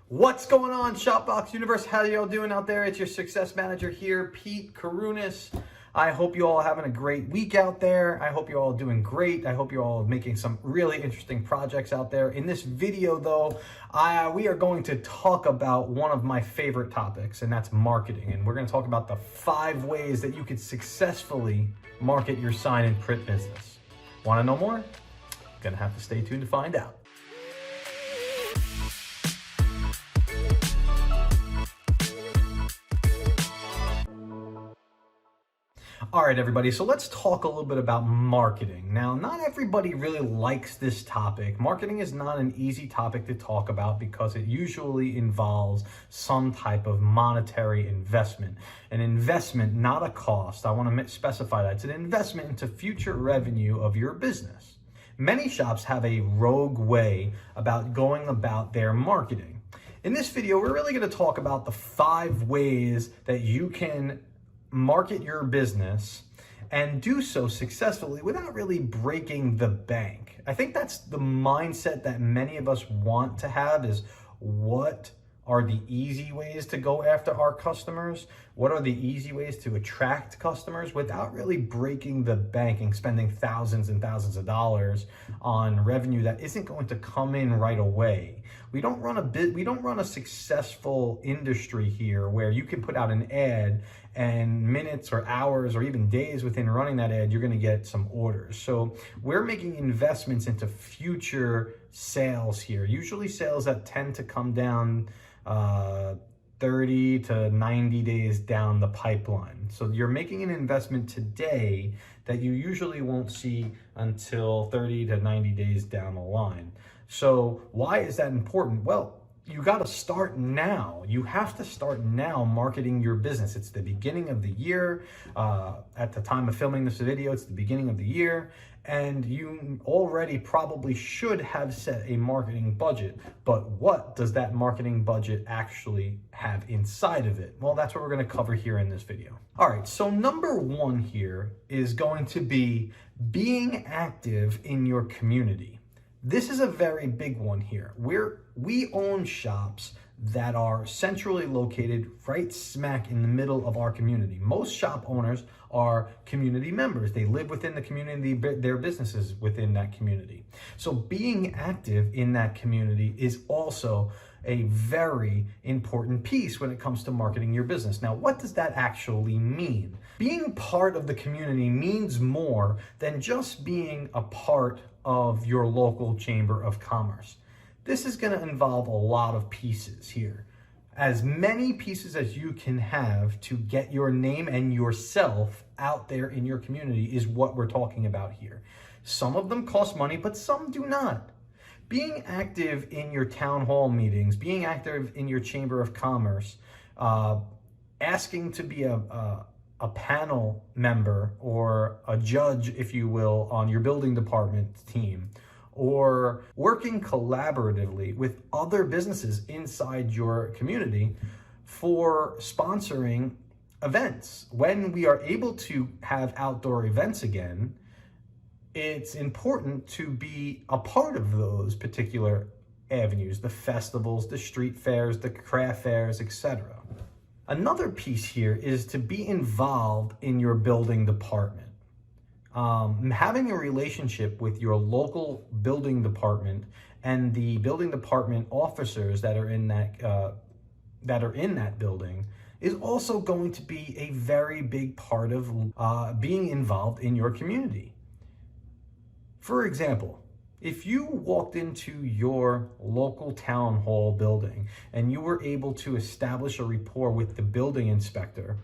What's going on, Shopbox Universe? How y'all doing out there? It's your success manager here, Pete Karunas. I hope you all are having a great week out there. I hope you're all doing great. I hope you're all making some really interesting projects out there. In this video, though, we are going to talk about one of my favorite topics, and that's marketing. And we're going to talk about the 5 ways that you could successfully market your sign and print business. Want to know more? Gonna have to stay tuned to find out. All right, everybody, so let's talk a little bit about marketing. Now, not everybody really likes this topic. Marketing is not an easy topic to talk about because it usually involves some type of monetary investment. An investment, not a cost. I want to specify that. It's an investment into future revenue of your business. Many shops have a rogue way about going about their marketing. In this video, we're really going to talk about the 5 ways that you can market your business and do so successfully without really breaking the bank. I think that's the mindset that many of us want to have, is what are the easy ways to go after our customers? What are the easy ways to attract customers without really breaking the bank and spending thousands and thousands of dollars on revenue that isn't going to come in right away? We don't run a successful industry here where you can put out an ad and minutes or hours or even days within running that ad, you're going to get some orders. So we're making investments into future sales here, usually sales that tend to come down 30 to 90 days down the pipeline. So you're making an investment today that you usually won't see until 30 to 90 days down the line. So why is that important? Well, you got to start now. You have to start now marketing your business. It's the beginning of the year. At the time of filming this video, it's the beginning of the year, and you already probably should have set a marketing budget. But what does that marketing budget actually have inside of it? Well, that's what we're going to cover here in this video. All right, so number 1 here is going to be being active in your community. This is a very big one here. We own shops that are centrally located right smack in the middle of our community. Most shop owners are community members. They live within the community, their businesses within that community. So being active in that community is also a very important piece when it comes to marketing your business. Now, what does that actually mean? Being part of the community means more than just being a part of your local chamber of commerce. This is going to involve a lot of pieces here. As many pieces as you can have to get your name and yourself out there in your community is what we're talking about here. Some of them cost money, but some do not. Being active in your town hall meetings, being active in your chamber of commerce, asking to be a panel member or a judge, if you will, on your building department team, or working collaboratively with other businesses inside your community for sponsoring events. When we are able to have outdoor events again, it's important to be a part of those particular avenues, the festivals, the street fairs, the craft fairs, etc. Another piece here is to be involved in your building department. Having a relationship with your local building department and the building department officers that are in that building is also going to be a very big part of being involved in your community. For example, if you walked into your local town hall building and you were able to establish a rapport with the building inspector,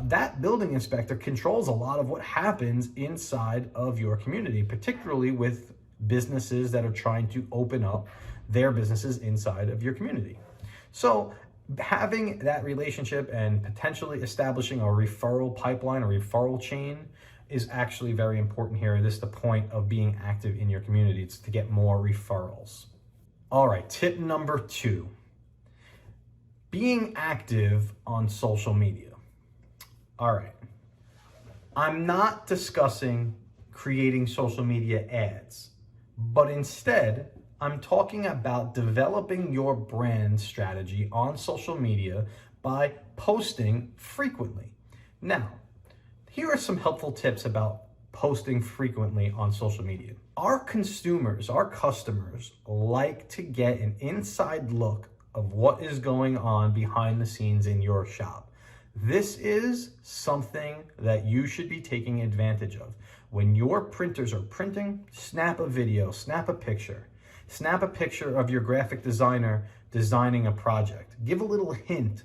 that building inspector controls a lot of what happens inside of your community, particularly with businesses that are trying to open up their businesses inside of your community. So having that relationship and potentially establishing a referral pipeline, a referral chain, is actually very important here. This is the point of being active in your community. It's to get more referrals. All right, tip number 2, being active on social media. All right, I'm not discussing creating social media ads, but instead I'm talking about developing your brand strategy on social media by posting frequently. Now, here are some helpful tips about posting frequently on social media. Our consumers, our customers like to get an inside look of what is going on behind the scenes in your shop. This is something that you should be taking advantage of. When your printers are printing, snap a video, snap a picture. Snap a picture of your graphic designer designing a project. Give a little hint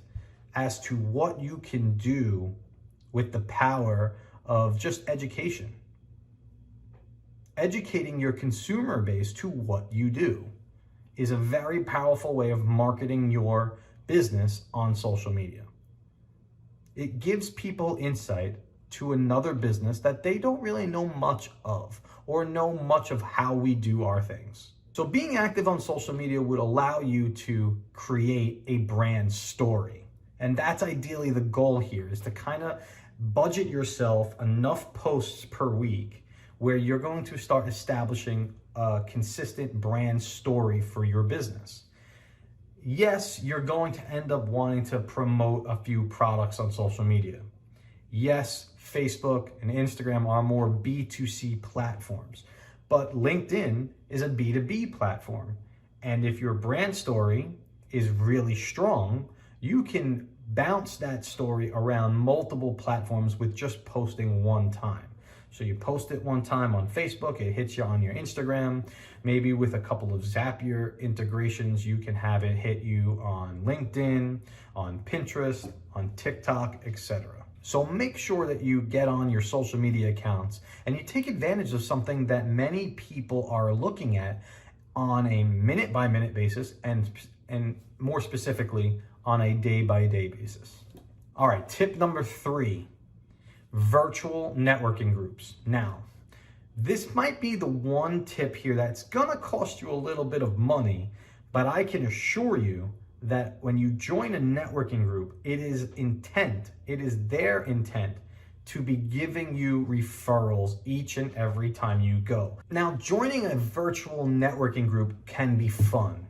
as to what you can do with the power of just education. Educating your consumer base to what you do is a very powerful way of marketing your business on social media. It gives people insight to another business that they don't really know much of or know much of how we do our things. So being active on social media would allow you to create a brand story. And that's ideally the goal here, is to kind of budget yourself enough posts per week where you're going to start establishing a consistent brand story for your business. Yes, you're going to end up wanting to promote a few products on social media. Yes, Facebook and Instagram are more B2C platforms, but LinkedIn is a B2B platform. And if your brand story is really strong, you can bounce that story around multiple platforms with just posting one time. So you post it one time on Facebook, it hits you on your Instagram. Maybe with a couple of Zapier integrations, you can have it hit you on LinkedIn, on Pinterest, on TikTok, etc. So make sure that you get on your social media accounts and you take advantage of something that many people are looking at on a minute-by-minute basis and more specifically on a day-by-day basis. All right, tip number 3, virtual networking groups. Now, this might be the one tip here that's gonna cost you a little bit of money, but I can assure you that when you join a networking group, it is their intent to be giving you referrals each and every time you go. Now, joining a virtual networking group can be fun.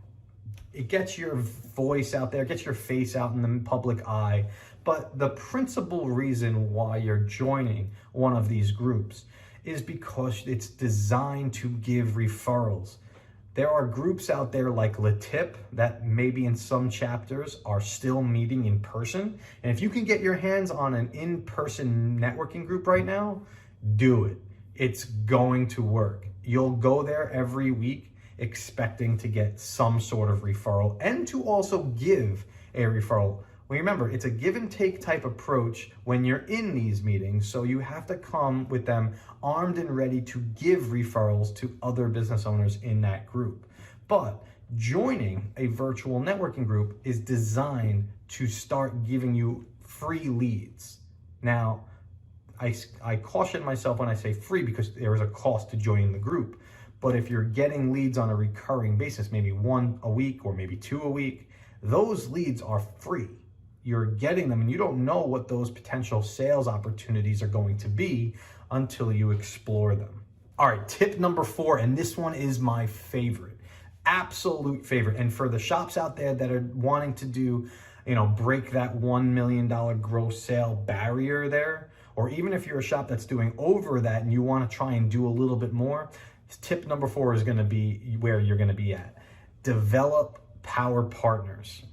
It gets your voice out there, gets your face out in the public eye, but the principal reason why you're joining one of these groups is because it's designed to give referrals. There are groups out there like Latip that maybe in some chapters are still meeting in person. And if you can get your hands on an in-person networking group right now, do it. It's going to work. You'll go there every week expecting to get some sort of referral and to also give a referral. Well, remember, it's a give and take type approach when you're in these meetings, so you have to come with them armed and ready to give referrals to other business owners in that group. But joining a virtual networking group is designed to start giving you free leads. Now, I caution myself when I say free because there is a cost to joining the group. But if you're getting leads on a recurring basis, maybe 1 a week or maybe 2 a week, those leads are free. You're getting them and you don't know what those potential sales opportunities are going to be until you explore them. All right, tip number 4, and this one is my favorite, absolute favorite. And for the shops out there that are wanting to do, break that $1 million gross sale barrier there, or even if you're a shop that's doing over that and you want to try and do a little bit more, tip number 4 is going to be where you're going to be at. Develop power partners.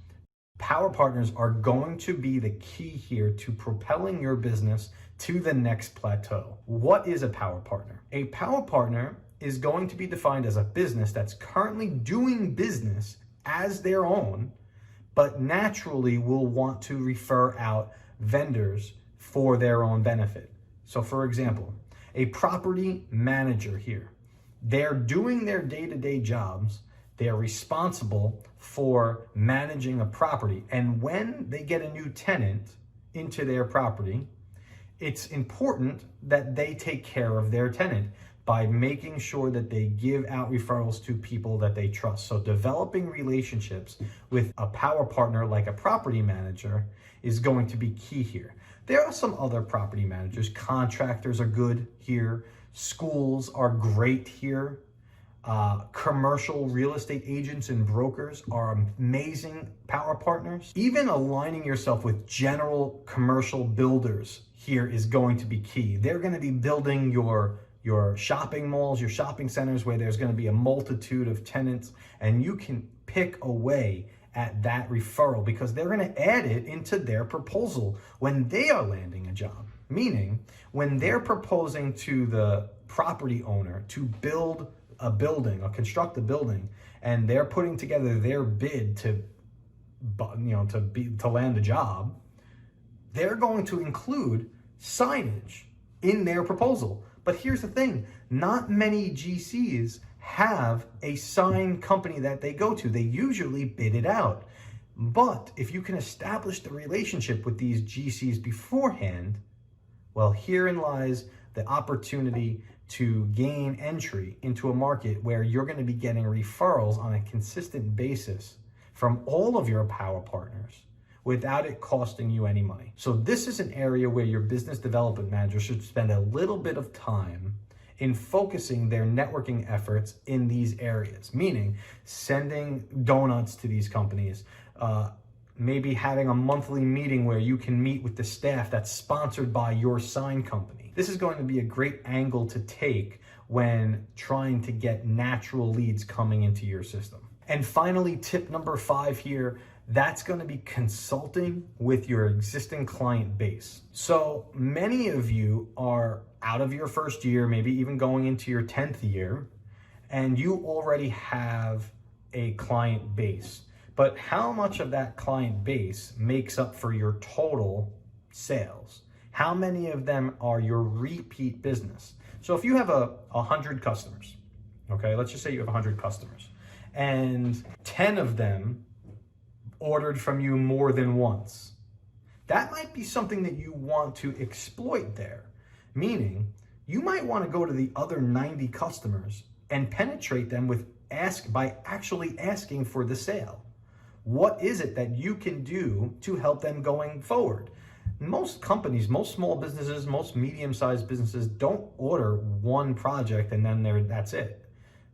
Power partners are going to be the key here to propelling your business to the next plateau. What is a power partner? A power partner is going to be defined as a business that's currently doing business as their own, but naturally will want to refer out vendors for their own benefit. So for example, a property manager here, they're doing their day-to-day jobs. They're responsible for managing a property. And when they get a new tenant into their property, it's important that they take care of their tenant by making sure that they give out referrals to people that they trust. So developing relationships with a power partner like a property manager is going to be key here. There are some other property managers. Contractors are good here. Schools are great here. Commercial real estate agents and brokers are amazing power partners. Even aligning yourself with general commercial builders here is going to be key. They're going to be building your shopping malls, your shopping centers, where there's going to be a multitude of tenants, and you can pick away at that referral because they're going to add it into their proposal when they are landing a job. Meaning, when they're proposing to the property owner to build a building or construct a building, and they're putting together their bid to land the job, they're going to include signage in their proposal. But here's the thing, not many GCs have a sign company that they go to. They usually bid it out. But if you can establish the relationship with these GCs beforehand, well, herein lies the opportunity to gain entry into a market where you're going to be getting referrals on a consistent basis from all of your power partners without it costing you any money. So this is an area where your business development manager should spend a little bit of time in focusing their networking efforts in these areas, meaning sending donuts to these companies, maybe having a monthly meeting where you can meet with the staff that's sponsored by your sign company. This is going to be a great angle to take when trying to get natural leads coming into your system. And finally, tip number 5 here, that's going to be consulting with your existing client base. So many of you are out of your first year, maybe even going into your 10th year, and you already have a client base. But how much of that client base makes up for your total sales? How many of them are your repeat business? So if you have 100 customers, okay, let's just say you have 100 customers, and 10 of them ordered from you more than once, that might be something that you want to exploit there. Meaning, you might want to go to the other 90 customers and penetrate them by actually asking for the sale. What is it that you can do to help them going forward? Most companies, most small businesses, most medium-sized businesses don't order one project and then that's it.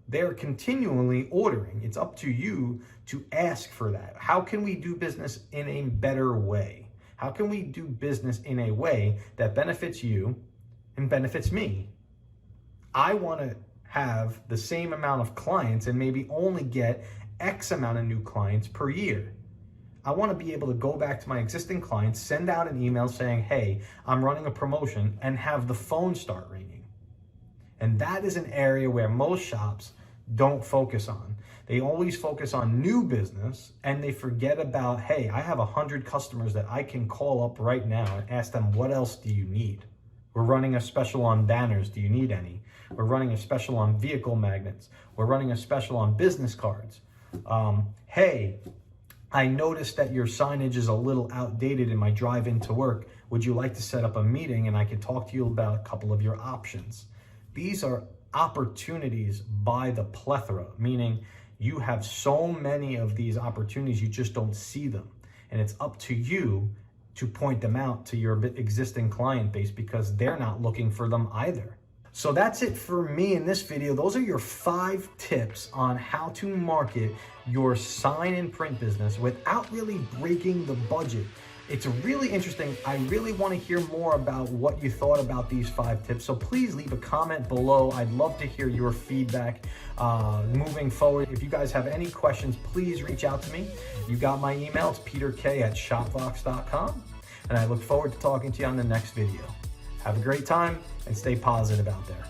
They're continually ordering. It's up to you to ask for that. How can we do business in a better way? How can we do business in a way that benefits you and benefits me? I want to have the same amount of clients and maybe only get X amount of new clients per year. I want to be able to go back to my existing clients, send out an email saying, hey, I'm running a promotion, and have the phone start ringing. And that is an area where most shops don't focus on. They always focus on new business and they forget about, hey, I have 100 customers that I can call up right now and ask them, what else do you need? We're running a special on banners. Do you need any? We're running a special on vehicle magnets. We're running a special on business cards. Hey, I noticed that your signage is a little outdated in my drive into work. Would you like to set up a meeting and I can talk to you about a couple of your options? These are opportunities by the plethora, meaning you have so many of these opportunities, you just don't see them. And it's up to you to point them out to your existing client base because they're not looking for them either. So that's it for me in this video. Those are your 5 tips on how to market your sign and print business without really breaking the budget. It's really interesting. I really want to hear more about what you thought about these 5 tips. So please leave a comment below. I'd love to hear your feedback moving forward. If you guys have any questions, please reach out to me. You got my email. It's peterk@shopvox.com. And I look forward to talking to you on the next video. Have a great time and stay positive out there.